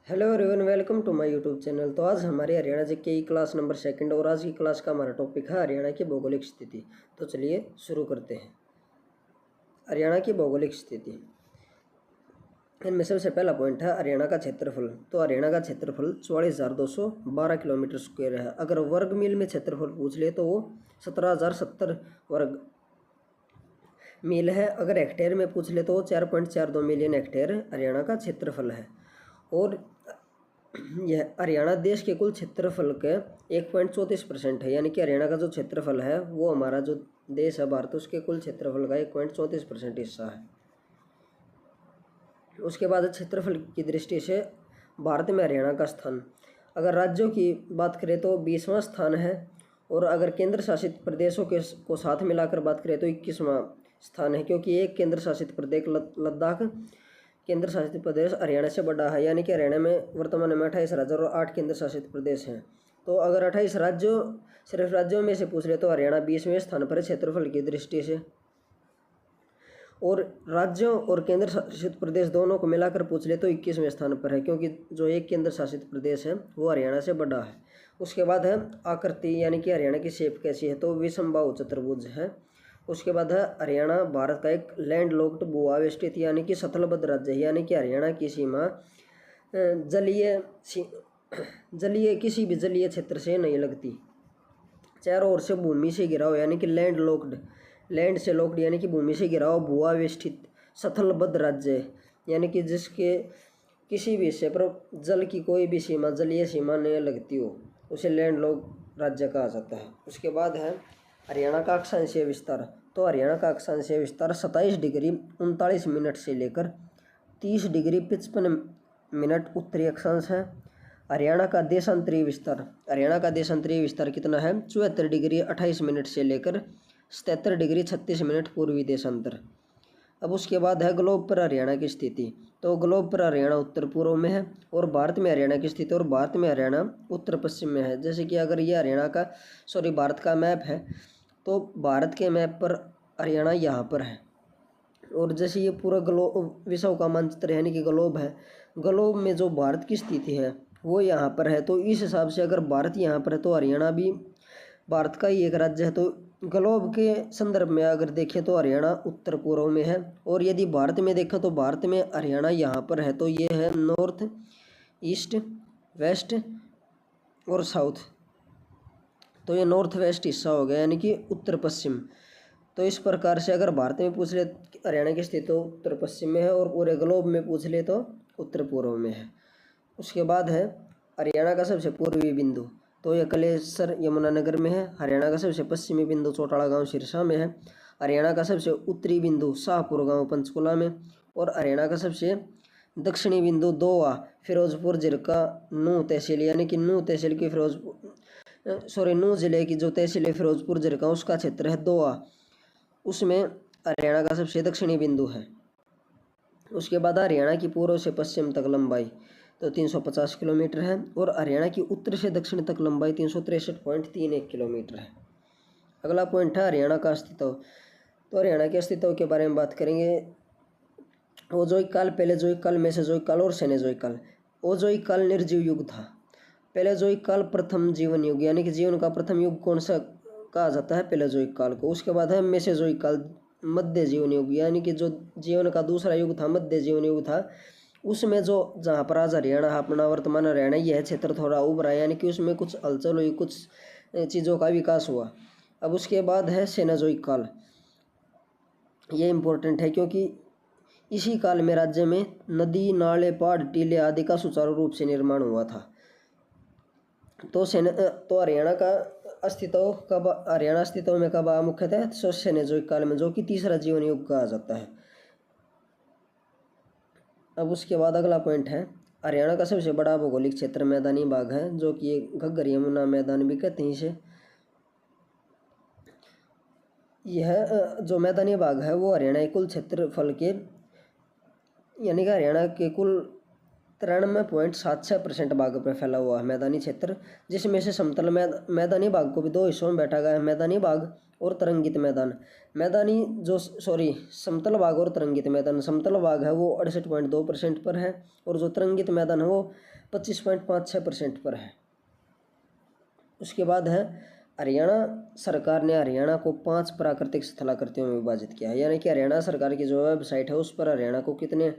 Hello everyone, welcome to my YouTube channel. तो आज हमारे हरियाणा जी की क्लास नंबर सेकंड और आज की क्लास का हमारा टॉपिक है हरियाणा की भौगोलिक स्थिति। तो चलिए शुरू करते हैं। हरियाणा की भौगोलिक स्थिति, इनमें सबसे पहला पॉइंट है हरियाणा का क्षेत्रफल। तो हरियाणा का क्षेत्रफल 44,212 किलोमीटर स्क्वायर है। अगर वर्ग मील में क्षेत्रफल पूछ ले तो वो 17,070 वर्ग मील है। अगर हेक्टेयर में पूछ ले तो 4.42 मिलियन हेक्टेयर हरियाणा का क्षेत्रफल है। और यह हरियाणा देश के कुल क्षेत्रफल के 1.34% है, यानी कि हरियाणा का जो क्षेत्रफल है वो हमारा जो देश है भारत, उसके कुल क्षेत्रफल का 1.34% हिस्सा है। उसके बाद क्षेत्रफल की दृष्टि से भारत में हरियाणा का स्थान, अगर राज्यों की बात करें तो 20वां स्थान है। और अगर केंद्र शासित प्रदेशों के को साथ मिलाकर बात करें तो 21वां स्थान है, क्योंकि एक केंद्र शासित प्रदेश लद्दाख केंद्र शासित प्रदेश हरियाणा से बड़ा है। यानी कि हरियाणा में वर्तमान में 28 राज्य और 8 केंद्र शासित प्रदेश हैं। तो अगर 28 राज्यों सिर्फ राज्यों में से पूछ ले तो हरियाणा 20वें स्थान पर है क्षेत्रफल की दृष्टि से। और राज्यों और केंद्र शासित प्रदेश दोनों को मिलाकर पूछ ले तो 21वें स्थान पर है, क्योंकि जो एक केंद्र शासित प्रदेश है वो हरियाणा से बड़ा है। उसके बाद है आकृति, यानी कि हरियाणा की शेप कैसी है, तो विषमबाहु चतुर्भुज है। उसके बाद है हरियाणा भारत का एक लैंड लॉक्ड भूआवेष्टित यानी कि सथलबद्ध राज्य है। यानी कि हरियाणा की सीमा जलीय किसी भी जलीय क्षेत्र से नहीं लगती, चारों ओर से भूमि से घिरा हो, यानी कि लैंड लॉक्ड, लैंड से लॉक्ड यानी कि भूमि से घिरा हो भूआवेष्टित सथलबद्ध राज्य, यानी कि जिसके किसी भी हिस्से पर जल की कोई भी सीमा, जलीय सीमा नहीं लगती हो, उसे लैंड लॉक्ड राज्य कहा जाता है। उसके बाद है हरियाणा का अक्षांशीय विस्तार। तो हरियाणा का अक्षांशीय विस्तार 27 डिग्री 39 मिनट से लेकर 30 डिग्री 55 मिनट उत्तरी अक्षांश है। हरियाणा का देशांतरीय विस्तार, हरियाणा का देशांतरीय विस्तार कितना है, 74 डिग्री 28 मिनट से लेकर 77 डिग्री 36 मिनट पूर्वी देशांतर। अब उसके बाद है ग्लोब पर हरियाणा की स्थिति। तो ग्लोब पर हरियाणा उत्तर पूर्व में है और भारत में हरियाणा की स्थिति, और भारत में हरियाणा उत्तर पश्चिम में है। जैसे कि अगर ये हरियाणा का भारत का मैप है तो भारत के मैप पर हरियाणा यहाँ पर है। और जैसे ये पूरा ग्लोब विश्व का मानचित्र यानी कि ग्लोब है, ग्लोब में जो भारत की स्थिति है वो यहाँ पर है। तो इस हिसाब से अगर भारत यहाँ पर है तो हरियाणा भी भारत का ही एक राज्य है। तो ग्लोब के संदर्भ में अगर देखें तो हरियाणा उत्तर पूर्व में है, और यदि भारत में देखें तो भारत में हरियाणा यहाँ पर है। तो ये है नॉर्थ, ईस्ट, वेस्ट और साउथ। तो ये नॉर्थ वेस्ट हिस्सा हो गया, यानी कि उत्तर पश्चिम। तो इस प्रकार से अगर भारत में पूछ ले हरियाणा की स्थिति तो उत्तर पश्चिम में है, और पूरे ग्लोब में पूछ ले तो उत्तर पूर्व में है। उसके बाद है हरियाणा का सबसे पूर्वी बिंदु। तो यह कलेसर यमुनानगर में है। हरियाणा का सबसे पश्चिमी बिंदु चौटाला गांव सिरसा में है। हरियाणा का सबसे उत्तरी बिंदु शाहपुर गांव पंचकुला में। और हरियाणा का सबसे दक्षिणी बिंदु दोवा फिरोजपुर जिला नूह तहसील, यानी कि नूह तहसील की नूह जिले की जो तहसील है फिरोजपुर जिला, उसका क्षेत्र है दोवा, उसमें हरियाणा का सबसे दक्षिणी बिंदु है। उसके बाद हरियाणा की पूर्व से पश्चिम तक लंबाई तो 350 किलोमीटर है, और हरियाणा की उत्तर से दक्षिण तक लंबाई 363.31 किलोमीटर है। अगला पॉइंट है हरियाणा का अस्तित्व। तो हरियाणा के अस्तित्व के बारे में बात करेंगे। ओजोइक काल, पहले जोइक काल, मेसोजोइक काल और सेनेजोइक काल। ओजोइक काल निर्जीव युग था। पैलेजोइक काल प्रथम जीवन युग, यानी कि जीवन का प्रथम युग कौन सा कहा जाता है, पैलेजोइक काल को। उसके बाद है मेसोजोइक काल, मध्य जीवन युग, यानी कि जो जीवन का दूसरा युग था, मध्य जीवन युग था। उसमें जो जहाँ पर आज हरियाणा अपना वर्तमान हरियाणा यह क्षेत्र थोड़ा उभरा, यानी कि उसमें कुछ हलचल हुई, कुछ चीज़ों का विकास हुआ। अब उसके बाद है सेनाजोइक काल। ये इम्पोर्टेंट है क्योंकि इसी काल में राज्य में नदी, नाले, पहाड़, टीले आदि का सुचारू रूप से निर्माण हुआ था। तो हरियाणा का अस्तित्व कब, हरियाणा अस्तित्व में कब आया मुख्यतः सेनेजोइक काल में, जो कि तीसरा जीवन युग कहा जाता है। अब उसके बाद अगला पॉइंट है हरियाणा का सबसे बड़ा भौगोलिक क्षेत्र मैदानी भाग है, जो कि घग्गर यमुना मैदान भी कहते हैं इसे। यह जो मैदानी भाग है वो हरियाणा के कुल क्षेत्रफल के, यानी कि हरियाणा के कुल 93.76% भाग पर फैला हुआ है मैदानी क्षेत्र, जिसमें से समतल मैदानी भाग को भी दो हिस्सों में बांटा गया है, मैदानी भाग और तरंगित मैदान। समतल भाग और तरंगित मैदान। समतल भाग है वो 68.2% पर है और जो तरंगित मैदान है वो 25.56% पर है। उसके बाद है हरियाणा सरकार ने हरियाणा को 5 प्राकृतिक स्थलाकृतियों में विभाजित किया है, यानी कि हरियाणा सरकार की जो वेबसाइट है उस पर हरियाणा को कितने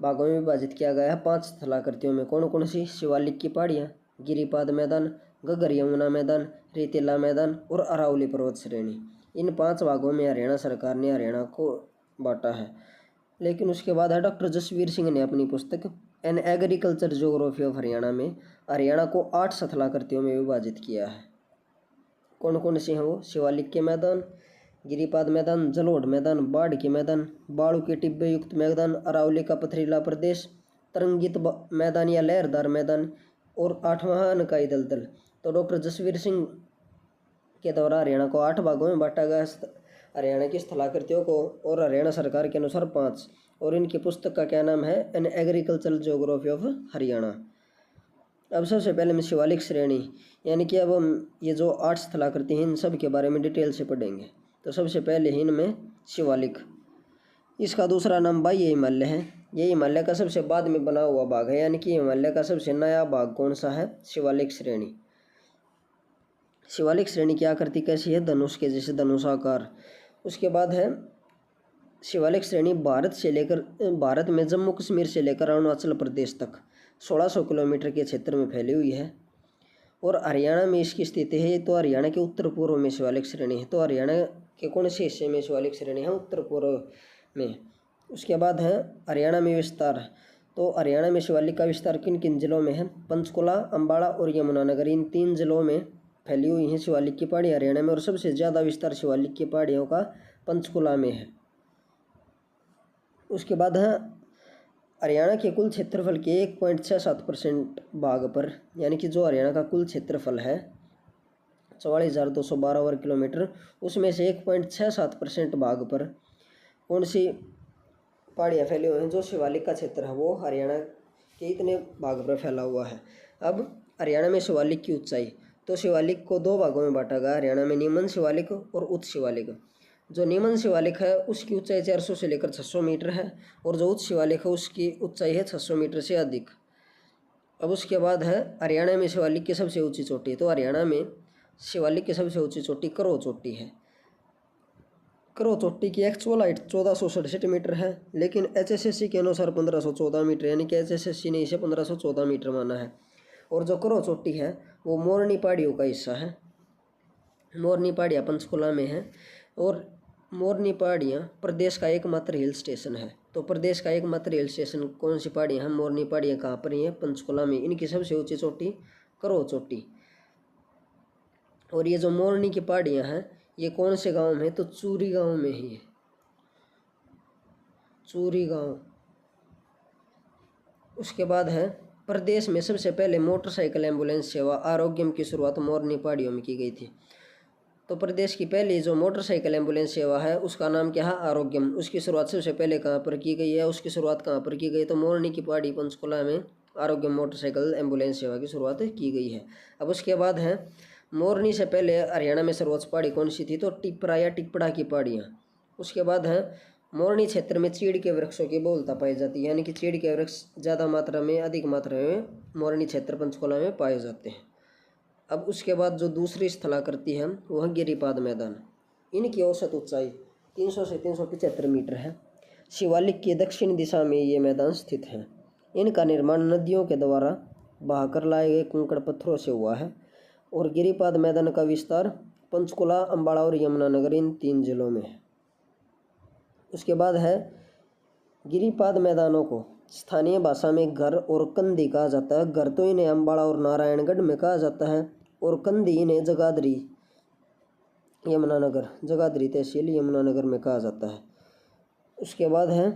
भागों में विभाजित किया गया है? 5 स्थलाकृतियों में। कौन कौन सी? शिवालिक की पहाड़ियाँ, गिरिपाद मैदान, घग्गर यमुना मैदान, रेतीला मैदान और अरावली पर्वत श्रेणी। इन 5 भागों में हरियाणा सरकार ने हरियाणा को बांटा है। लेकिन उसके बाद है डॉक्टर जसवीर सिंह ने अपनी पुस्तक an agriculture geography of Haryana में हरियाणा को 8 स्थलाकृतियों में विभाजित किया है। कौन कौन से हैं वो? शिवालिक के मैदान, गिरिपाद मैदान, जलोढ़ मैदान, बाढ़ के मैदान, बालू के टिब्बे युक्त मैदान, अरावली का पथरीला प्रदेश, तरंगित मैदान या लहरदार मैदान और 8वां अनकाई दलदल। तो डॉक्टर जसवीर सिंह के द्वारा हरियाणा को 8 भागों में बांटा गया हरियाणा की स्थलाकृतियों को, और हरियाणा सरकार के अनुसार 5। और इनकी पुस्तक का क्या नाम है? An agricultural geography of Haryana. अब सबसे पहले हम शिवालिक श्रेणी, यानी कि अब हम ये जो 8 स्थलाकृति हैं इन सब के बारे में डिटेल से पढ़ेंगे। तो सबसे पहले ही इनमें शिवालिक, इसका दूसरा नाम बाह्य हिमालय है। ये हिमालय का सबसे बाद में बना हुआ भाग है, यानी कि हिमालय का सबसे नया भाग कौन सा है? शिवालिक श्रेणी। शिवालिक श्रेणी की आकृति कैसी है? धनुष के जैसे, धनुषाकार। उसके बाद है शिवालिक श्रेणी भारत में जम्मू कश्मीर से लेकर अरुणाचल प्रदेश तक 1600 किलोमीटर के क्षेत्र में फैली हुई है। और हरियाणा में इसकी स्थिति है, तो हरियाणा के उत्तर पूर्व में शिवालिक श्रेणी है। तो हरियाणा के कौन से हिस्से में शिवालिक श्रेणी है? उत्तर पूर्व में। उसके बाद है हरियाणा में विस्तार। तो हरियाणा में शिवालिक का विस्तार किन किन जिलों में है? पंचकुला, अम्बाड़ा और यमुनानगर, इन 3 जिलों में फैली हुई हैं शिवालिक की पहाड़ी हरियाणा में। और सबसे ज़्यादा विस्तार शिवालिक की पहाड़ियों का पंचकुला में है। उसके बाद है हरियाणा के कुल क्षेत्रफल के 1.67% भाग पर, यानी कि जो हरियाणा का कुल क्षेत्रफल है 44,212 वर्ग किलोमीटर, उसमें से 1.67% भाग पर कौन सी पहाड़ियाँ फैली हुई हैं? जो शिवालिक का क्षेत्र है वो हरियाणा के इतने भाग पर फैला हुआ है। अब हरियाणा में शिवालिक की ऊंचाई, तो शिवालिक को 2 भागों में बांटा गया हरियाणा में, निम्न शिवालिक और उच्च शिवालिक। जो निम्न शिवालिक है उसकी ऊंचाई 400 से लेकर 600 मीटर है, और जो उच्च शिवालिक है उसकी ऊंचाई है 600 मीटर से अधिक। अब उसके बाद है हरियाणा में शिवालिक की सबसे ऊंची चोटी। तो हरियाणा में शिवालिक की सबसे ऊंची चोटी करो चोटी है। करो चोटी की एक्चुअल हाइट 1467 मीटर है, लेकिन HSSC के अनुसार 1514 मीटर, यानी कि HSSC ने इसे 1514 मीटर माना है। और जो करो चोटी है वो मोरनी पहाड़ियों का हिस्सा है। मोरनी पहाड़ियाँ पंचकुला में है, और मोरनी पहाड़ियाँ प्रदेश का एकमात्र हिल स्टेशन है। तो प्रदेश का एकमात्र हिल स्टेशन कौन सी पहाड़ियाँ हैं? मोरनी पहाड़ियाँ कहाँ पर हैं? पंचकुला में। इनकी सबसे ऊंची चोटी करो चोटी। और ये जो मोरनी की पहाड़ियाँ हैं ये कौन से गांव में? तो चूरी गांव में ही है, चूरी गांव। उसके बाद है प्रदेश में सबसे पहले मोटरसाइकिल एम्बुलेंस सेवा आरोग्यम की शुरुआत मोरनी पहाड़ियों में की गई थी। तो प्रदेश की पहली जो मोटरसाइकिल एम्बुलेंस सेवा है उसका नाम क्या है? आरोग्यम। उसकी शुरुआत सबसे पहले कहाँ पर की गई है? उसकी शुरुआत कहाँ पर की गई? तो मोरनी की पहाड़ी पंचकुला में आरोग्यम मोटरसाइकिल एम्बुलेंस सेवा की शुरुआत की गई है। अब उसके बाद है मोरनी से पहले हरियाणा में सर्वोच्च पहाड़ी कौन सी थी? तो टिपरा या टिपड़ा की पहाड़ियाँ। उसके बाद है मोरनी क्षेत्र में चीड़ के वृक्षों की बहुलता पाई जाती है, यानी कि चीड़ के वृक्ष ज़्यादा मात्रा में, अधिक मात्रा में मोरनी क्षेत्र पंचकुला में पाए जाते हैं। अब उसके बाद जो दूसरी स्थलाकृति है वह गिरिपाद मैदान। इनकी औसत ऊंचाई 300 से 375 मीटर है। शिवालिक की दक्षिण दिशा में ये मैदान स्थित है। इनका निर्माण नदियों के द्वारा बहाकर लाए गए कंकड़ पत्थरों से हुआ है। और गिरिपाद मैदान का विस्तार पंचकुला, अम्बाड़ा और यमुनानगर, इन 3 जिलों में है। उसके बाद है गिरिपाद मैदानों को स्थानीय भाषा में घर और कंदी कहा जाता है। घर तो इन्हें अम्बाड़ा और नारायणगढ़ में कहा जाता है, और कंदी इन्हें जगाधरी यमुनानगर, जगाधरी तहसील यमुनानगर में कहा जाता है। उसके बाद है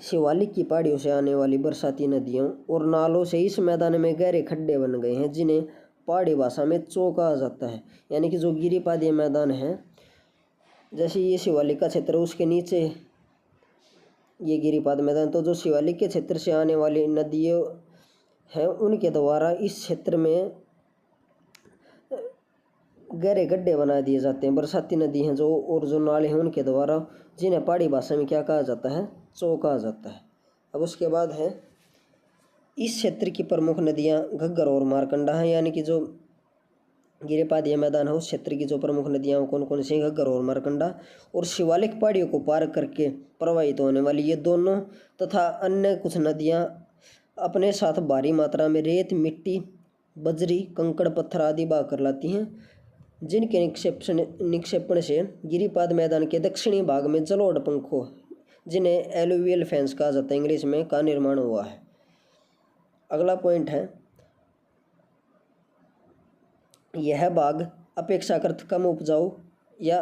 शिवालिक की पहाड़ियों से आने वाली बरसाती नदियों और नालों से इस मैदान में गहरे खड्डे बन गए हैं, जिन्हें पहाड़ी भाषा में चो कहा जाता है। यानी कि जो गिरिपाद मैदान है, जैसे ये शिवालिक का क्षेत्र, उसके नीचे ये गिरिपाद मैदान। तो जो शिवालिक के क्षेत्र से आने वाली नदियों हैं उनके द्वारा इस क्षेत्र में गहरे गड्ढे बना दिए जाते हैं। बरसाती नदी हैं जो और जो नाले हैं उनके द्वारा, जिन्हें पहाड़ी भाषा में क्या कहा जाता है, चौ कहा जाता है। अब उसके बाद है इस क्षेत्र की प्रमुख नदियाँ घग्गर और मारकंडा हैं, यानी कि जो गिरिपादीय मैदान है उस क्षेत्र की जो प्रमुख नदियाँ कौन कौन सी, घग्गर और मारकंडा। और शिवालिक पहाड़ियों को पार करके प्रवाहित होने वाली ये दोनों तथा अन्य कुछ नदियाँ अपने साथ भारी मात्रा में रेत, मिट्टी, बजरी, कंकड़, पत्थर आदि बहा कर लाती हैं, जिनके निक्षेपण से गिरिपाद मैदान के दक्षिणी भाग में जलोढ़ पंखों, जिन्हें एलुवियल फैंस कहा जाता है इंग्लिश में, का निर्माण हुआ है। अगला पॉइंट है, यह भाग अपेक्षाकृत कम उपजाऊ या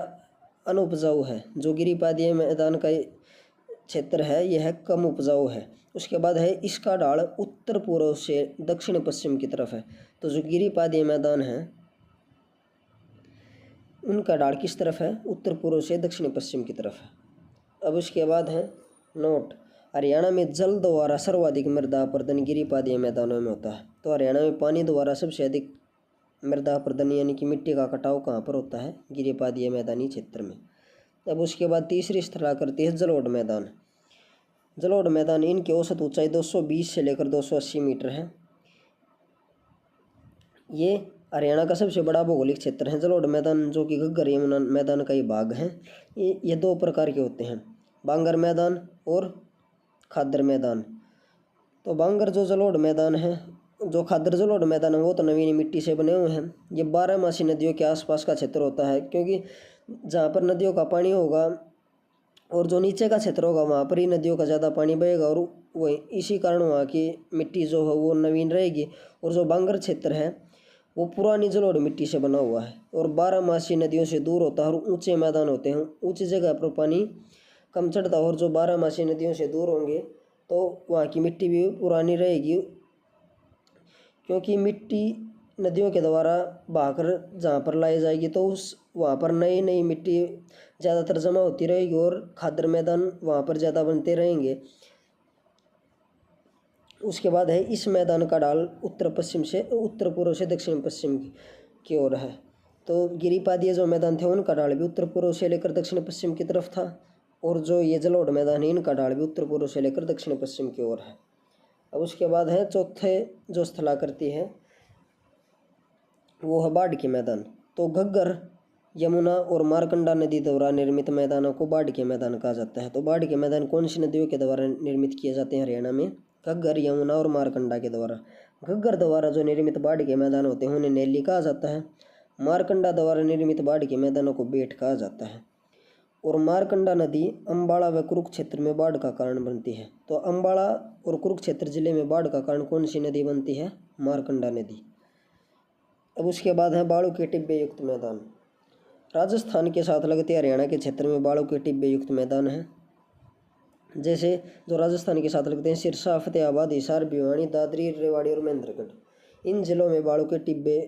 अनुपजाऊ है। जो गिरिपादीय मैदान का क्षेत्र है यह कम उपजाऊ है। उसके बाद है इसका ढाल उत्तर पूर्व से दक्षिण पश्चिम की तरफ है। तो जो गिरिपादीय मैदान है उनका ढाल किस तरफ है, उत्तर पूर्व से दक्षिण पश्चिम की तरफ है। अब उसके बाद है नोट, हरियाणा में जल द्वारा सर्वाधिक मृदा अपरदन गिरिपादीय मैदानों में होता है। तो हरियाणा में पानी द्वारा सबसे अधिक मृदा अपरदन यानी कि मिट्टी का कटाव कहाँ पर होता है, गिरिपादीय मैदानी क्षेत्र में। अब उसके बाद तीसरी स्थला करती है जलोढ़ मैदान। जलोढ़ मैदान इनकी औसत ऊंचाई 220 से लेकर 280 मीटर है। ये हरियाणा का सबसे बड़ा भौगोलिक क्षेत्र है। जलोढ़ मैदान जो कि घग्गर यमुना मैदान का ही भाग है, ये दो प्रकार के होते हैं, बांगर मैदान और खादर मैदान। तो बांगर जो जलोढ़ मैदान है, जो खादर जलोढ़ मैदान है वो तो नवीन मिट्टी से बने हुए हैं। ये 12मासी नदियों के आसपास का क्षेत्र होता है, क्योंकि जहाँ पर नदियों का पानी होगा और जो नीचे का क्षेत्र होगा वहाँ पर ही नदियों का ज़्यादा पानी बहेगा, और वही इसी कारण वहाँ की मिट्टी जो है वो नवीन रहेगी। और जो बांगर क्षेत्र है वो पुरानी जलोढ़ मिट्टी से बना हुआ है और 12मासी नदियों से दूर होता है और ऊंचे मैदान होते हैं। ऊंची जगह पर पानी कम चढ़ता है और जो 12मासी नदियों से दूर होंगे तो वहाँ की मिट्टी भी पुरानी रहेगी, क्योंकि मिट्टी नदियों के द्वारा बहाकर जहाँ पर लाई जाएगी तो उस वहाँ पर नई नई मिट्टी ज़्यादातर जमा होती रहेगी और खादर मैदान वहाँ पर ज़्यादा बनते रहेंगे। उसके बाद है इस मैदान का ढाल उत्तर पूर्व से दक्षिण पश्चिम की ओर है। तो गिरिपादीय जो मैदान थे उनका ढाल भी उत्तर पूर्व से लेकर दक्षिण पश्चिम की तरफ था, और जो ये जलोढ़ मैदान है इनका ढाल भी उत्तर पूर्व से लेकर दक्षिण पश्चिम की ओर है। अब उसके बाद है चौथे जो स्थलाकृति है वो है बाढ़ के मैदान। तो घग्गर, यमुना और मारकंडा नदी द्वारा निर्मित मैदानों को बाढ़ के मैदान कहा जाता है। तो बाढ़ के मैदान कौन सी नदियों के द्वारा निर्मित किए जाते हैं हरियाणा में, घग्गर, यमुना और मारकंडा के द्वारा। घग्गर द्वारा जो निर्मित बाढ़ के मैदान होते हैं उन्हें नैली कहा जाता है। मारकंडा द्वारा निर्मित बाढ़ के मैदानों को बेट कहा जाता है। और मारकंडा नदी अम्बाड़ा व कुरुक्षेत्र में बाढ़ का कारण बनती है। तो अम्बाड़ा और कुरुक्षेत्र जिले में बाढ़ का कारण कौन सी नदी बनती है, मारकंडा नदी। अब उसके बाद है बालू के टिब्बे युक्त मैदान। राजस्थान के साथ लगते हरियाणा के क्षेत्र में बालू के टिब्बे युक्त मैदान है। जैसे जो राजस्थान के साथ लगते हैं सिरसा, फतेहाबाद, हिसार, भिवानी, दादरी, रेवाड़ी और महेंद्रगढ़, इन जिलों में बालू के टिब्बे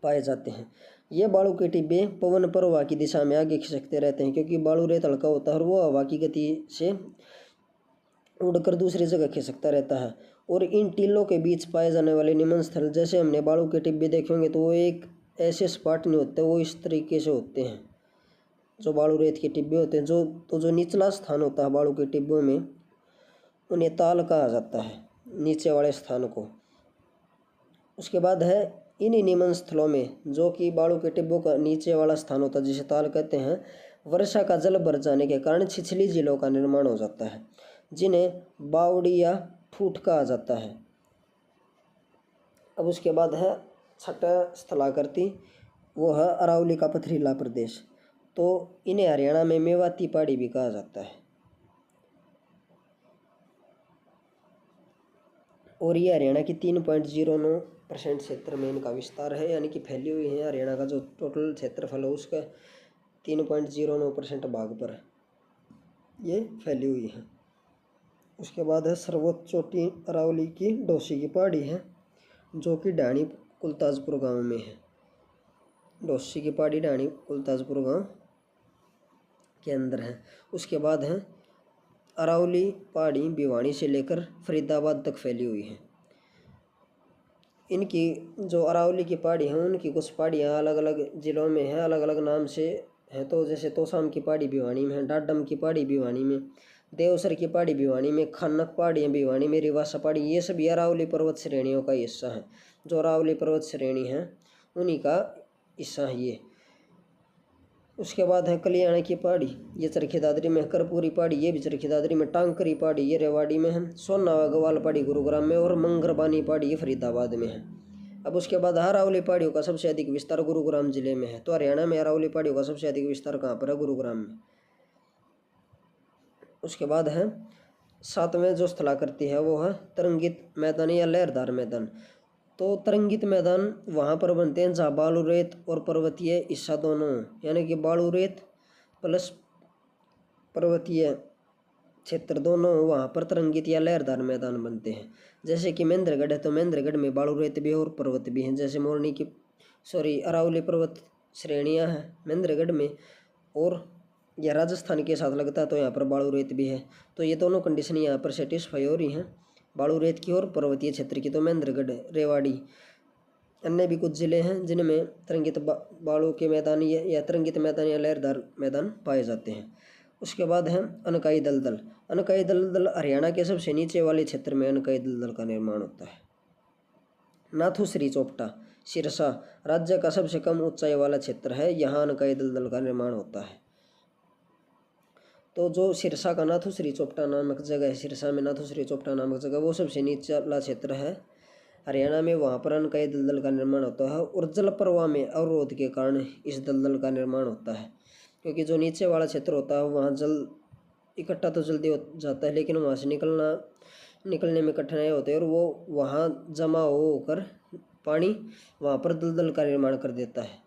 पाए जाते हैं। ये बालू के टिब्बे पवन प्रवाह की दिशा में आगे खिसकते रहते हैं, क्योंकि बालू रेत हल्का होता है और वो हवा की गति से उड़कर दूसरी जगह खिसकता रहता है। और इन टीलों के बीच पाए जाने वाले निमन स्थल, जैसे हमने बालू के टिब्बे देखे होंगे, तो वो एक ऐसे सपाट नहीं होते, वो इस तरीके से होते हैं जो बालू रेत के टिब्बे होते हैं। जो निचला स्थान होता है बालू के टिब्बों में उन्हें ताल कहा जाता है, नीचे वाले स्थान को। उसके बाद है इन निमन स्थलों में जो कि बालू के टिब्बों का नीचे वाला स्थान होता है जिसे ताल कहते हैं, वर्षा का जल भर जाने के कारण छिछली झीलों का निर्माण हो जाता है, जिन्हें बावड़ी या ठूठ कहा जाता है। अब उसके बाद है छठा स्थलाकृति, वो है अरावली का पथरीला प्रदेश। तो इन्हें हरियाणा में मेवाती पहाड़ी भी कहा जाता है। और ये हरियाणा की 3.09% क्षेत्र में इनका विस्तार है, यानी कि फैली हुई है। हरियाणा का जो टोटल क्षेत्रफल है उसका 3.09% भाग पर ये फैली हुई है। उसके बाद है सर्वोच्च चोटी अरावली की डोसी की पहाड़ी है, जो कि ढाणी कुलताजपुर गांव में है। डोसी की पहाड़ी ढाणी कुलताजपुर गांव के अंदर है। उसके बाद है अरावली पहाड़ी भिवानी से लेकर फरीदाबाद तक फैली हुई है। इनकी जो अरावली की पहाड़ी हैं उनकी कुछ पहाड़ियाँ अलग अलग ज़िलों में हैं, अलग अलग नाम से हैं। तो जैसे तोशाम की पहाड़ी भिवानी में है, डाडम की पहाड़ी भिवानी में, देवसर की पहाड़ी भिवानी में, खानक पहाड़ियाँ भिवानी में, रिवासा पहाड़ी, ये सभी अरावली पर्वत श्रेणियों का हिस्सा है। जो अरावली पर्वत श्रेणी है उन्हीं का हिस्सा है ये। उसके बाद है कल्याण की पहाड़ी, ये चरखी दादरी में, करपूरी पहाड़ी ये भी चरखी दादरी में, टांकरी पहाड़ी ये रेवाड़ी में है, सोनावा गवाल पहाड़ी गुरुग्राम में, और मंगरबानी पहाड़ी ये फरीदाबाद में है। अब उसके बाद अरावली पहाड़ियों का सबसे अधिक विस्तार गुरुग्राम जिले में है। तो हरियाणा में अरावली पहाड़ियों का सबसे अधिक विस्तार कहाँ पर है? गुरुग्राम में। उसके बाद है सातवें जो स्थलाकृति है वो है तरंगित मैदान या लहरदार मैदान। तो तरंगित मैदान वहाँ पर बनते हैं जहाँ बालू रेत और पर्वतीय हिस्सा दोनों, यानी कि बालू रेत प्लस पर्वतीय क्षेत्र दोनों वहाँ पर तरंगित या लहरदार मैदान बनते हैं। जैसे कि महेंद्रगढ़ है तो महेंद्रगढ़ में बालू रेत भी है और पर्वत भी हैं। जैसे मोरनी की अरावली पर्वत श्रेणियाँ हैं महेंद्रगढ़ में, और यह राजस्थान के साथ लगता है तो यहाँ पर बालू रेत भी है। तो ये दोनों कंडीशन यहाँ पर सेटिस्फाई हो रही हैं, बालू रेत की और पर्वतीय क्षेत्र की। तो महेंद्रगढ़, रेवाड़ी, अन्य भी कुछ ज़िले हैं जिनमें तरंगित बालू के मैदान या तरंगित मैदान या लहरदार मैदान पाए जाते हैं। उसके बाद है अनकाई दलदल। अनकाई दलदल हरियाणा के सबसे नीचे वाले क्षेत्र में अनकाई दलदल का निर्माण होता है। नाथुश्री चोपटा, सिरसा राज्य का सबसे कम ऊंचाई वाला क्षेत्र है, यहाँ अनकाई दलदल का निर्माण होता है। तो जो सिरसा का नाथुश्री चोपटा नामक जगह है, सिरसा में नाथुश्री चोपटा नामक जगह, वो सबसे निचला क्षेत्र है हरियाणा में, वहाँ पर अनकाई दलदल का निर्माण होता है। और जल प्रवाह में अवरोध के कारण इस दलदल का निर्माण होता है, क्योंकि जो नीचे वाला क्षेत्र होता है वहाँ जल इकट्ठा तो जल्दी हो जाता है, लेकिन वहाँ से निकलने में कठिनाई होती है, और वो वहाँ जमा होकर पानी वहाँ पर दलदल का निर्माण कर देता है।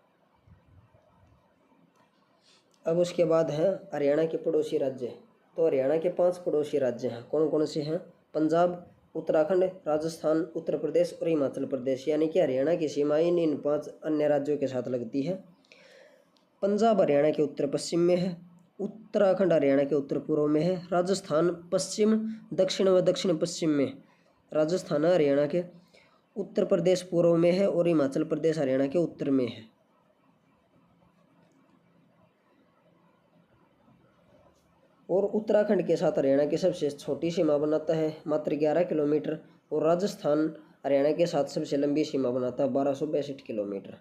अब उसके बाद है हरियाणा के पड़ोसी राज्य। तो हरियाणा के 5 पड़ोसी राज्य हैं। कौन कौन से हैं? पंजाब, उत्तराखंड, राजस्थान, उत्तर प्रदेश और हिमाचल प्रदेश। यानी कि हरियाणा की सीमा इन 5 अन्य राज्यों के साथ लगती है। पंजाब हरियाणा के उत्तर पश्चिम में है, उत्तराखंड हरियाणा के उत्तर पूर्व में है, राजस्थान पश्चिम, दक्षिण व दक्षिण पश्चिम में राजस्थान हरियाणा के, उत्तर प्रदेश पूर्व में है, और हिमाचल प्रदेश हरियाणा के उत्तर में है। और उत्तराखंड के साथ हरियाणा की सबसे छोटी सीमा बनाता है, मात्र 11 किलोमीटर, और राजस्थान हरियाणा के साथ सबसे लंबी सीमा बनाता है, 1262 किलोमीटर।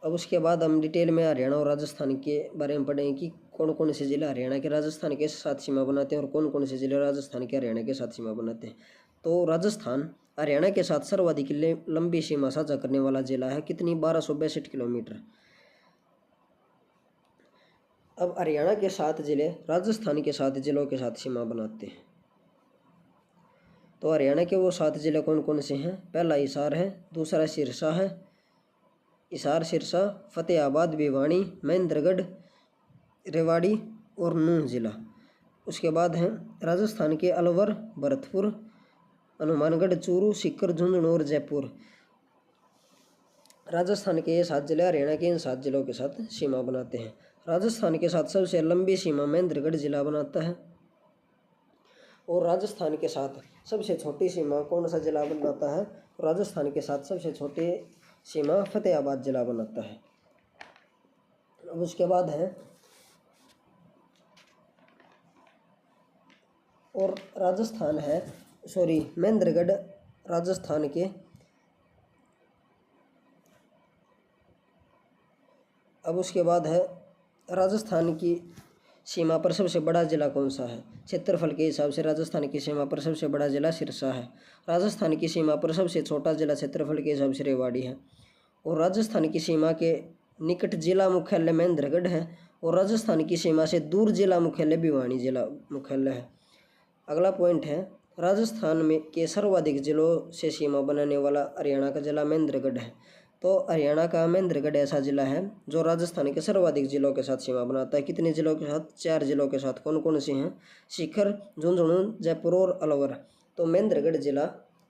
अब उसके बाद हम डिटेल में हरियाणा और राजस्थान के बारे में पढ़ेंगे कि कौन कौन से जिले हरियाणा के राजस्थान के साथ सीमा बनाते हैं और कौन कौन से जिले राजस्थान के हरियाणा के साथ सीमा बनाते हैं। तो राजस्थान हरियाणा के साथ सर्वाधिक लंबी सीमा साझा करने वाला जिला है। कितनी? 1262 किलोमीटर। अब हरियाणा के 7 जिले राजस्थान के 7 जिलों के साथ सीमा बनाते हैं। तो हरियाणा के वो 7 जिले कौन कौन से हैं? पहला हिसार है, दूसरा सिरसा है, हिसार, सिरसा, फतेहाबाद, भिवानी, महेंद्रगढ़, रेवाड़ी और नूंह जिला। उसके बाद हैं राजस्थान के अलवर, भरतपुर, हनुमानगढ़, चूरू, सीकर, झुंझुनू और जयपुर। राजस्थान के ये 7 जिले हरियाणा के इन 7 जिलों के साथ सीमा बनाते हैं। राजस्थान के साथ सबसे लंबी सीमा महेंद्रगढ़ जिला बनाता है, और राजस्थान के साथ सबसे छोटी सीमा कौन सा जिला बनाता है? राजस्थान के साथ सबसे छोटी सीमा फतेहाबाद जिला बनाता है। अब उसके बाद है और राजस्थान है महेंद्रगढ़ राजस्थान के, अब उसके बाद है राजस्थान की सीमा पर सबसे बड़ा जिला कौन सा है? क्षेत्रफल के हिसाब से राजस्थान की सीमा पर सबसे बड़ा जिला सिरसा है। राजस्थान की सीमा पर सबसे छोटा जिला क्षेत्रफल के हिसाब से रेवाड़ी है, और राजस्थान की सीमा के निकट जिला मुख्यालय महेंद्रगढ़ है, और राजस्थान की सीमा से दूर जिला मुख्यालय भिवानी जिला मुख्यालय है। अगला पॉइंट है राजस्थान में के सर्वाधिक जिलों से सीमा बनाने वाला हरियाणा का जिला महेंद्रगढ़ है। तो हरियाणा का महेंद्रगढ़ ऐसा जिला है जो राजस्थान के सर्वाधिक जिलों के साथ सीमा बनाता है। कितने जिलों के साथ? 4 जिलों के साथ। कौन कौन से हैं? सीकर, झुंझुनू, जयपुर और अलवर। तो महेंद्रगढ़ जिला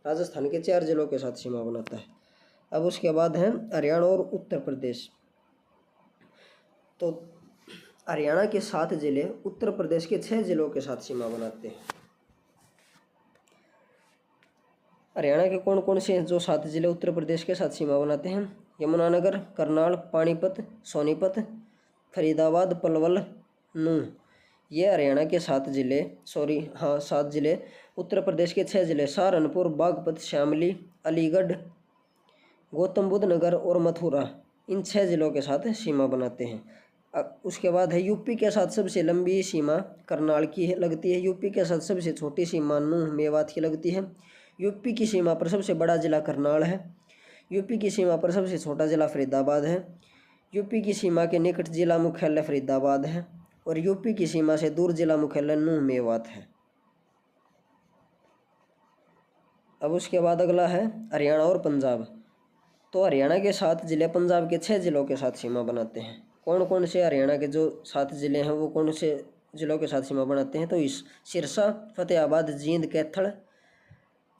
राजस्थान के 4 जिलों के साथ सीमा बनाता है। अब उसके बाद है हरियाणा और उत्तर प्रदेश। तो हरियाणा के 7 जिले उत्तर प्रदेश के 6 जिलों के साथ सीमा बनाते हैं। हरियाणा के कौन कौन से जो 7 जिले उत्तर प्रदेश के साथ सीमा बनाते हैं? यमुनानगर, करनाल, पानीपत, सोनीपत, फरीदाबाद, पलवल, नूंह। ये हरियाणा के 7 जिले 7 जिले। उत्तर प्रदेश के 6 जिले सहारनपुर, बागपत, शामली, अलीगढ़, गौतम बुद्ध नगर और मथुरा, इन 6 जिलों के साथ सीमा बनाते हैं। उसके बाद है यूपी के साथ सबसे लंबी सीमा करनाल की लगती है। यूपी के साथ सबसे छोटी सीमा नूंह मेवात की लगती है। यूपी की सीमा पर सबसे बड़ा जिला करनाल है। यूपी की सीमा पर सबसे छोटा जिला फरीदाबाद है। यूपी की सीमा के निकट जिला मुख्यालय फरीदाबाद है और यूपी की सीमा से दूर जिला मुख्यालय नूंह मेवात है। अब उसके बाद अगला है हरियाणा और पंजाब। तो हरियाणा के 7 जिले पंजाब के 6 जिलों के साथ सीमा बनाते हैं। कौन कौन से हरियाणा के जो 7 जिले हैं वो कौन से जिलों के साथ सीमा बनाते हैं? तो इस सिरसा, फतेहाबाद, जींद, कैथल,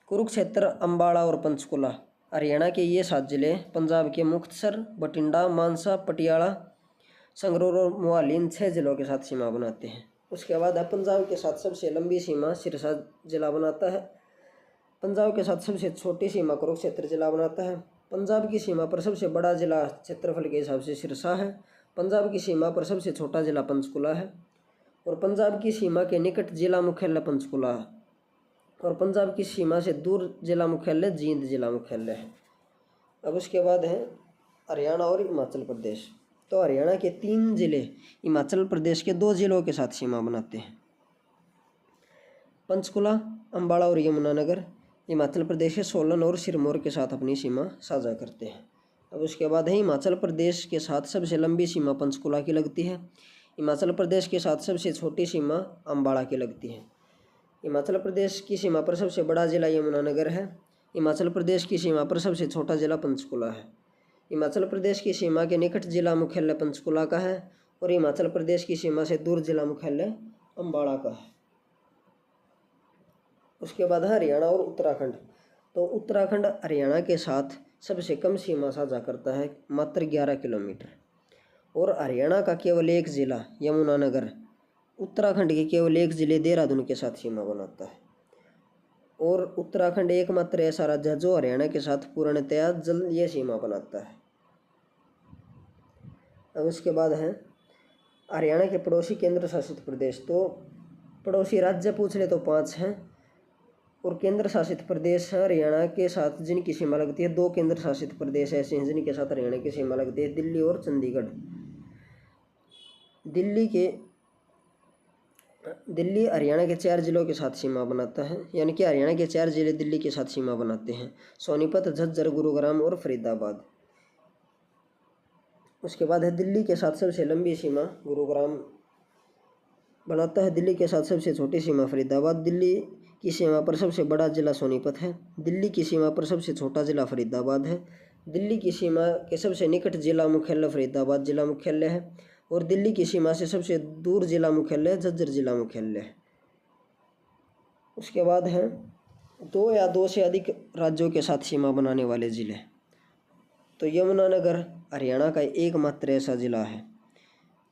कुरुक्षेत्र, अम्बाड़ा और पंचकुला। हरियाणा के ये 7 जिले पंजाब के मुक्तसर, बठिंडा, मानसा, पटियाला, संगरूर और मोहाली, इन 6 जिलों के साथ सीमा बनाते हैं। उसके बाद है पंजाब के साथ सबसे लंबी सीमा सिरसा जिला बनाता है। पंजाब के साथ सबसे छोटी सीमा कुरुक्षेत्र जिला बनाता है। पंजाब की सीमा पर सबसे बड़ा जिला क्षेत्रफल के हिसाब से सिरसा है। पंजाब की सीमा पर सबसे छोटा जिला पंचकुला है और पंजाब की सीमा के निकट जिला मुख्यालय पंचकुला है और पंजाब की सीमा से दूर जिला मुख्यालय जींद जिला मुख्यालय है। अब उसके बाद है हरियाणा और हिमाचल प्रदेश। तो हरियाणा के 3 जिले हिमाचल प्रदेश के 2 जिलों के साथ सीमा बनाते हैं। पंचकुला, अम्बाड़ा और यमुनानगर हिमाचल प्रदेश के सोलन और सिरमौर के साथ अपनी सीमा साझा करते हैं। अब उसके बाद है हिमाचल प्रदेश के साथ सबसे लंबी सीमा पंचकुला की लगती है। हिमाचल प्रदेश के साथ सबसे छोटी सीमा अम्बाड़ा की लगती है। हिमाचल प्रदेश की सीमा पर सबसे बड़ा जिला यमुनानगर है। हिमाचल प्रदेश की सीमा पर सबसे छोटा जिला पंचकुला है। हिमाचल प्रदेश की सीमा के निकट जिला मुख्यालय पंचकुला का है और हिमाचल प्रदेश की सीमा से दूर जिला मुख्यालय अम्बाड़ा का है। उसके बाद हरियाणा और उत्तराखंड। तो उत्तराखंड हरियाणा के साथ सबसे कम सीमा साझा करता है, मात्र 11 किलोमीटर। और हरियाणा का केवल एक जिला यमुनानगर उत्तराखंड के केवल एक जिले देहरादून के साथ सीमा बनाता है। और उत्तराखंड एकमात्र ऐसा राज्य है जो हरियाणा के साथ पूर्णतया जलीय सीमा बनाता है। अब उसके बाद है हरियाणा के पड़ोसी केंद्र शासित प्रदेश। तो पड़ोसी राज्य पूछ ले तो 5 हैं और केंद्र शासित प्रदेश है हरियाणा के साथ जिनकी सीमा लगती है। 2 केंद्र शासित प्रदेश ऐसे हैं जिनके साथ हरियाणा की सीमा लगती है, दिल्ली और चंडीगढ़। दिल्ली हरियाणा के 4 जिलों के साथ सीमा बनाता है, यानी कि हरियाणा के 4 जिले दिल्ली के साथ सीमा बनाते हैं, सोनीपत, झज्जर, गुरुग्राम और फरीदाबाद। उसके बाद है दिल्ली के साथ सबसे लंबी सीमा गुरुग्राम बनाता है। दिल्ली के साथ सबसे छोटी सीमा फरीदाबाद। दिल्ली की सीमा पर सबसे बड़ा जिला सोनीपत है। दिल्ली की सीमा पर सबसे छोटा जिला फरीदाबाद है। दिल्ली की सीमा के सबसे निकट जिला मुख्यालय फरीदाबाद जिला मुख्यालय है और दिल्ली की सीमा से सबसे दूर जिला मुख्यालय झज्जर जिला मुख्यालय है। उसके बाद है 2 या 2 से अधिक राज्यों के साथ सीमा बनाने वाले ज़िले। तो यमुनानगर हरियाणा का एकमात्र ऐसा ज़िला है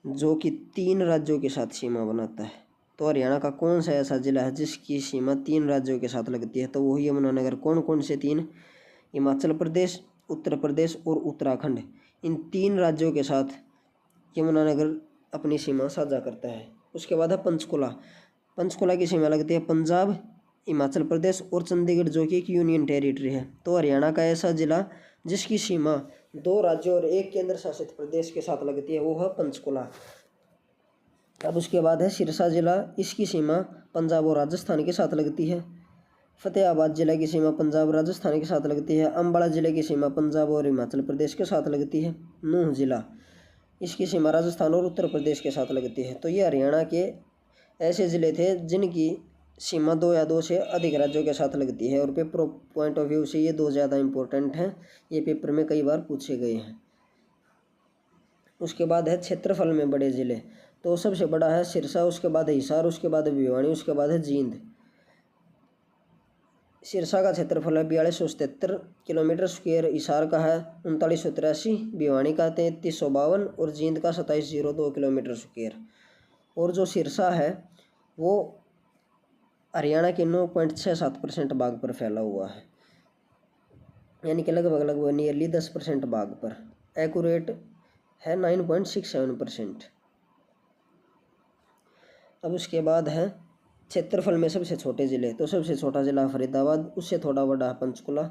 जो कि 3 राज्यों के साथ सीमा बनाता है। तो हरियाणा का कौन सा ऐसा ज़िला है जिसकी सीमा 3 राज्यों के साथ लगती है? तो वही यमुनानगर। कौन कौन से 3? हिमाचल प्रदेश, उत्तर प्रदेश और उत्तराखंड। इन 3 राज्यों के साथ यमुनानगर अपनी सीमा साझा करता है। उसके बाद है पंचकुला। पंचकुला की सीमा लगती है पंजाब, हिमाचल प्रदेश और चंडीगढ़ जो कि एक यूनियन टेरिटरी है। तो हरियाणा का ऐसा जिला जिसकी सीमा 2 राज्यों और 1 केंद्र शासित प्रदेश के साथ लगती है वो है पंचकुला। अब उसके बाद है सिरसा जिला। इसकी सीमा पंजाब और राजस्थान के साथ लगती है। फतेहाबाद जिला की सीमा पंजाब राजस्थान के साथ लगती है। अम्बाड़ा जिले की सीमा पंजाब और हिमाचल प्रदेश के साथ लगती है। नूंह जिला, इसकी सीमा राजस्थान और उत्तर प्रदेश के साथ लगती है। तो ये हरियाणा के ऐसे ज़िले थे जिनकी सीमा 2 या 2 से अधिक राज्यों के साथ लगती है और पेपर पॉइंट ऑफ व्यू से ये 2 ज़्यादा इंपॉर्टेंट हैं। ये पेपर में कई बार पूछे गए हैं। उसके बाद है क्षेत्रफल में बड़े ज़िले। तो सबसे बड़ा है सिरसा, उसके बाद है हिसार, उसके बाद है भिवानी, उसके बाद है जींद। सिरसा का क्षेत्रफल है 4277 किलोमीटर स्क्वायर, हिसार का है 3983, भिवानी का 3352 और जींद का 2702 किलोमीटर स्क्वायर। और जो सिरसा है वो हरियाणा के 9.67% भाग पर फैला हुआ है, यानी कि लगभग लगभग नियरली 10% भाग पर। एक्यूरेट है 9.67%। अब उसके बाद है क्षेत्रफल में सबसे छोटे ज़िले। तो सबसे छोटा ज़िला फरीदाबाद, उससे थोड़ा बड़ा है पंचकुला,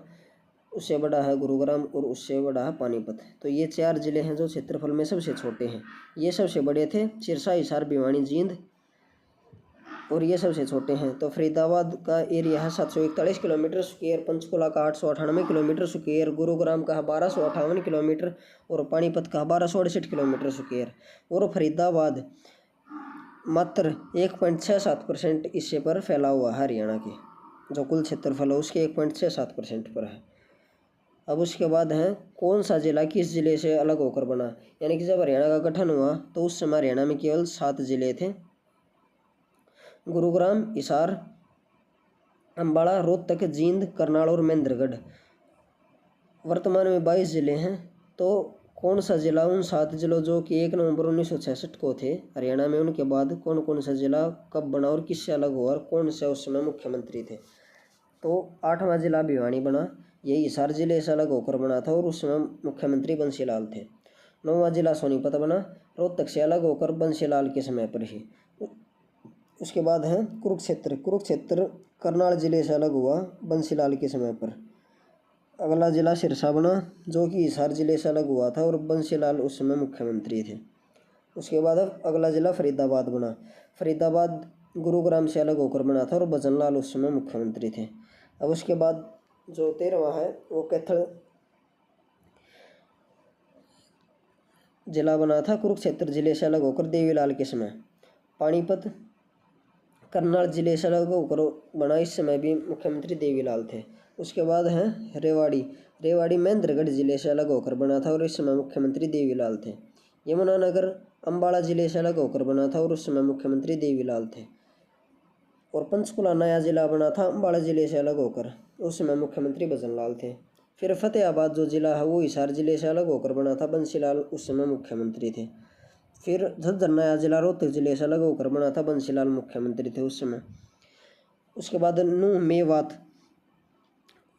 उससे बड़ा है गुरुग्राम और उससे बड़ा है पानीपत। तो ये 4 ज़िले हैं जो क्षेत्रफल में सबसे छोटे हैं। ये सबसे बड़े थे सिरसा, हिसार, भिवानी, जींद, और ये सबसे छोटे हैं। तो फरीदाबाद का एरिया है 741 किलोमीटर स्क्वायर, पंचकुला का 898 किलोमीटर स्क्वायर, गुरुग्राम का 1258 किलोमीटर और पानीपत का 1268 किलोमीटर स्क्वायर। और फरीदाबाद मात्र 1.67% हिस्से पर फैला हुआ है हरियाणा के, जो कुल क्षेत्रफल है उसके 1.67% पर है। अब उसके बाद है कौन सा जिला किस जिले से अलग होकर बना, यानी कि जब हरियाणा का गठन हुआ तो उस समय हरियाणा में केवल 7 जिले थे, गुरुग्राम, हिसार, अम्बाड़ा, रोहतक, जींद, करनाल और महेंद्रगढ़। वर्तमान में 22 जिले हैं। तो कौन सा जिला उन 7 जिलों जो कि 1 नवंबर 1966 को थे हरियाणा में, उनके बाद कौन कौन सा जिला कब बना और किससे अलग हुआ और कौन से उस समय मुख्यमंत्री थे। तो 8वां जिला भिवानी बना, यही हिसार जिले से अलग होकर बना था और उस समय मुख्यमंत्री बंसीलाल थे। 9वां जिला सोनीपत बना, रोहतक से अलग होकर बंसीलाल के समय पर ही। उसके बाद है कुरुक्षेत्र। कुरुक्षेत्र करनाल जिले से अलग हुआ बंसीलाल के समय पर। अगला जिला सिरसा बना, जो कि हिसार जिले से अलग हुआ था और बंसीलाल उस समय मुख्यमंत्री थे। उसके बाद अगला जिला फरीदाबाद बना। फरीदाबाद गुरुग्राम से अलग होकर बना था और भजनलाल उस समय मुख्यमंत्री थे। अब उसके बाद जो 13वां है वो कैथल जिला बना था, कुरुक्षेत्र जिले से अलग होकर देवीलाल के समय। पानीपत करनाल जिले से अलग होकर बना, इस समय भी मुख्यमंत्री देवीलाल थे। उसके बाद है रेवाड़ी। रेवाड़ी महेंद्रगढ़ जिले से अलग होकर बना था और इस समय मुख्यमंत्री देवीलाल थे। यमुनानगर अम्बाड़ा जिले से अलग होकर बना था और उस समय मुख्यमंत्री देवीलाल थे। और पंचकुला नया जिला बना था अम्बाड़ा जिले से अलग होकर, उस समय मुख्यमंत्री भजनलाल थे। फिर फतेहाबाद जो जिला है वो हिसार जिले से अलग होकर बना था, बंसीलाल उस समय मुख्यमंत्री थे। फिर झज्जर नया जिला रोहतक जिले से अलग होकर बना था, बंसीलाल मुख्यमंत्री थे उस समय। उसके बाद नूंह मेवात,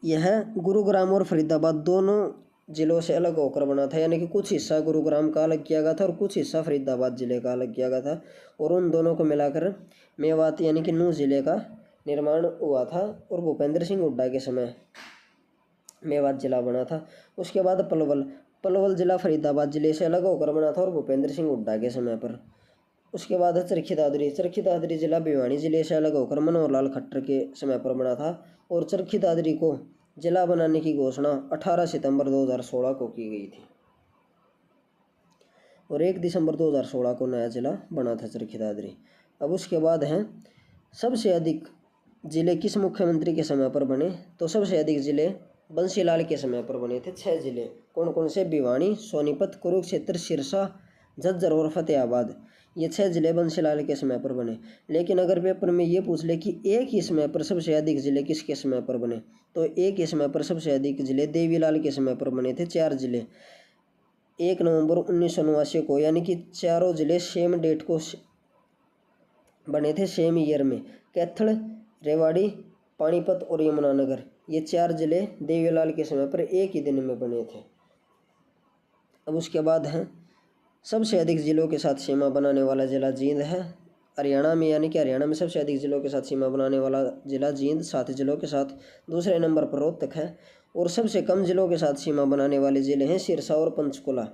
यह गुरुग्राम और फरीदाबाद दोनों जिलों से अलग होकर बना था, यानी कि कुछ हिस्सा गुरुग्राम का अलग किया गया था और कुछ हिस्सा फरीदाबाद जिले का अलग किया गया था, और उन दोनों को मिलाकर मेवात यानी कि नूंह जिले का निर्माण हुआ था और भूपेंद्र सिंह हुड्डा के समय मेवात जिला बना था। उसके बाद पलवल। पलवल जिला फरीदाबाद जिले से अलग होकर बना था और भूपेंद्र सिंह हुड्डा के समय पर। उसके बाद है चरखी दादरी। चरखी दादरी जिला भिवानी जिले से अलग होकर मनोहर लाल खट्टर के समय पर बना था और चरखी दादरी को जिला बनाने की घोषणा 18 सितंबर 2016 को की गई थी और 1 दिसंबर 2016 को नया जिला बना था चरखी दादरी। अब उसके बाद हैं सबसे अधिक जिले किस मुख्यमंत्री के समय पर बने, तो सबसे अधिक जिले बंसीलाल के समय पर बने थे। 6 जिले कौन कौन से, भिवानी, सोनीपत, कुरुक्षेत्र, सिरसा, झज्जर और फतेहाबाद। ये 6 जिले बंसीलाल के समय पर बने। लेकिन अगर पेपर में ये पूछ ले कि एक ही समय पर सबसे अधिक जिले किसके समय पर बने, तो एक ही समय पर सबसे अधिक जिले देवीलाल के समय पर बने थे। 4 जिले 1 नवंबर 1989 को, यानी कि चारों जिले सेम डेट को बने थे, सेम ईयर में। कैथल, रेवाड़ी, पानीपत और यमुनानगर, ये 4 जिले देवीलाल के समय पर एक ही दिन में बने थे। अब उसके बाद हैं सबसे अधिक जिलों के साथ सीमा बनाने वाला जिला जींद है हरियाणा में, यानी कि हरियाणा में सबसे अधिक जिलों के साथ सीमा बनाने वाला जिला जींद 7 जिलों के साथ। दूसरे नंबर पर रोहतक है और सबसे कम जिलों के साथ सीमा बनाने वाले जिले हैं सिरसा और पंचकुला।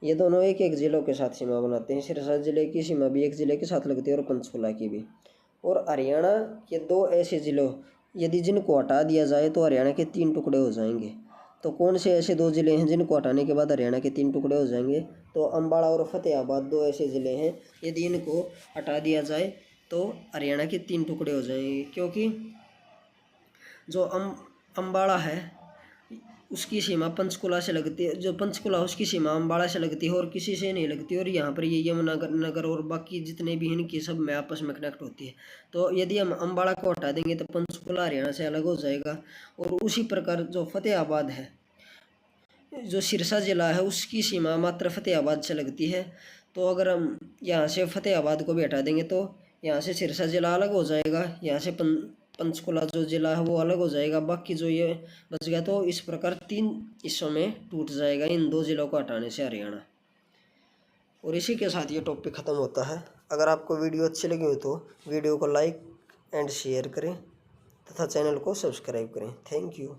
ये दोनों एक एक जिलों के साथ सीमा बनाते हैं। सिरसा जिले की सीमा भी एक जिले के साथ लगती है और पंचकुला की भी। और हरियाणा के 2 ऐसे जिलों यदि जिनको हटा दिया जाए तो हरियाणा के 3 टुकड़े हो जाएंगे। तो कौन से ऐसे 2 जिले हैं जिनको हटाने के बाद हरियाणा के 3 टुकड़े हो जाएंगे, तो अम्बाड़ा और फतेहाबाद 2 ऐसे ज़िले हैं यदि इनको हटा दिया जाए तो हरियाणा के 3 टुकड़े हो जाएंगे। क्योंकि जो अम्बाड़ा है उसकी सीमा पंचकुला से लगती है, जो पंचकुला उसकी सीमा अम्बाड़ा से लगती है और किसी से नहीं लगती। और यहाँ पर ये यमुनानगर और बाकी जितने भी हैं इनकी सब में आपस में कनेक्ट होती है। तो यदि हम अम्बाड़ा को हटा देंगे तो पंचकुला हरियाणा से अलग हो जाएगा। और उसी प्रकार जो फतेहाबाद है, जो सिरसा ज़िला है, उसकी सीमा मात्र फतेहाबाद से लगती है। तो अगर हम यहाँ से फतेहाबाद को भी हटा देंगे तो यहाँ से सिरसा ज़िला अलग हो जाएगा, यहाँ से पंचकुला जो ज़िला है वो अलग हो जाएगा। बाकी जो ये बच गया तो इस प्रकार 3 हिस्सों में टूट जाएगा इन 2 ज़िलों को हटाने से हरियाणा। और इसी के साथ ये टॉपिक ख़त्म होता है। अगर आपको वीडियो अच्छी लगी हो तो वीडियो को लाइक एंड शेयर करें तथा चैनल को सब्सक्राइब करें। Thank you.